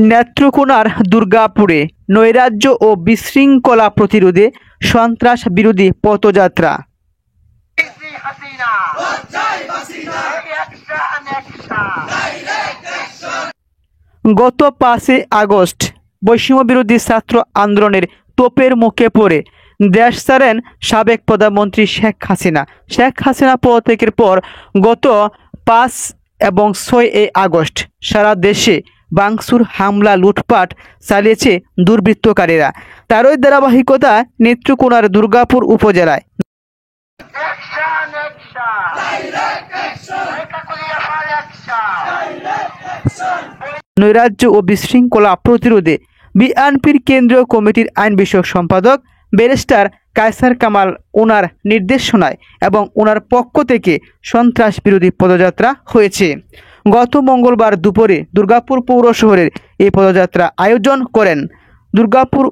নেত্রকোনার দুর্গাপুরে নৈরাজ্য ও বিশৃঙ্খলা প্রতিরোধে সন্ত্রাস বিরোধী পদযাত্রা। গত 5 আগস্ট বৈষম্য বিরোধী ছাত্র আন্দোলনের তোপের মুখে পড়ে দেশ ছাড়েন সাবেক প্রধানমন্ত্রী শেখ হাসিনা। শেখ হাসিনা পদত্যাগের পর গত 5 এবং 6 আগস্ট সারা দেশে ভাঙচুর, হামলা, লুটপাট চালিয়েছে দুর্বৃত্তকারীরা। তারই ধারাবাহিকতা নেত্রকোনার দুর্গাপুর উপজেলায় নৈরাজ্য ও বিশৃঙ্খলা প্রতিরোধে বিএনপির কেন্দ্রীয় কমিটির আইন বিষয়ক সম্পাদক ব্যারিস্টার কায়সার কামাল ওনার নির্দেশনায় এবং ওনার পক্ষ থেকে সন্ত্রাস বিরোধী পদযাত্রা হয়েছে। গত মঙ্গলবার দুপুরে দুর্গাপুর পৌর শহরের এই পদযাত্রা আয়োজন করেন দুর্গাপুর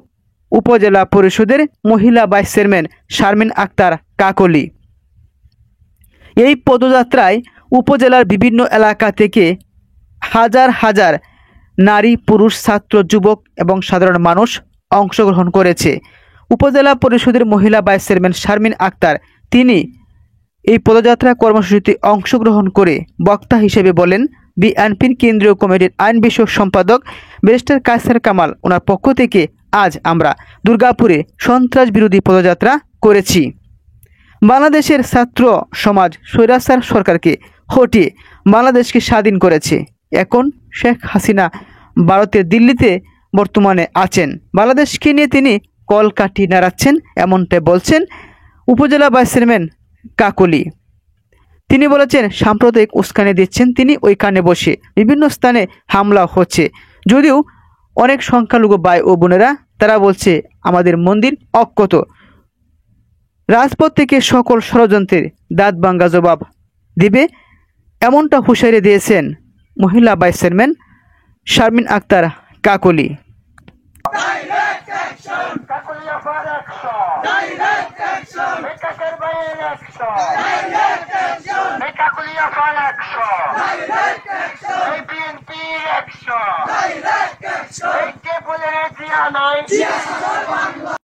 উপজেলা পরিষদের মহিলা ভাইস চেয়ারম্যান শারমিন আক্তার কাকলি। এই পদযাত্রায় উপজেলার বিভিন্ন এলাকা থেকে হাজার হাজার নারী, পুরুষ, ছাত্র, যুবক এবং সাধারণ মানুষ অংশগ্রহণ করেছে। উপজেলা পরিষদের মহিলা ভাইস চেয়ারম্যান শারমিন আক্তার তিনি এই পদযাত্রা কর্মসূচিতে অংশগ্রহণ করে বক্তা হিসেবে বলেন, বিএনপির কেন্দ্রীয় কমিটির আইন বিষয়ক সম্পাদক ব্যারিস্টার কায়সার কামাল ওনার পক্ষ থেকে আজ আমরা দুর্গাপুরে সন্ত্রাস বিরোধী পদযাত্রা করেছি। বাংলাদেশের ছাত্র সমাজ স্বৈরাচার সরকারকে হটিয়ে বাংলাদেশকে স্বাধীন করেছে। এখন শেখ হাসিনা ভারতের দিল্লিতে বর্তমানে আছেন। বাংলাদেশকে নিয়ে তিনি কলকাঠি নাড়াচ্ছেন, এমনটাই বলছেন উপজেলা ভাইস চেয়ারম্যান কাকলি। তিনি বলেছেন সাম্প্রদায়িক উস্কানি দিচ্ছেন তিনি ওইখানে বসে, বিভিন্ন স্থানে হামলা হচ্ছে। যদিও অনেক সংখ্যালঘু ভাই ও বোনেরা তারা বলছে আমাদের মন্দির অক্ষত। রাজপথ থেকে সকল ষড়যন্ত্রের দাঁত ভাঙ্গা জবাব দিবে, এমনটা হুঁশিয়ারি দিয়েছেন মহিলা ভাইস চেয়ারম্যান শারমিন আক্তার কাকলি।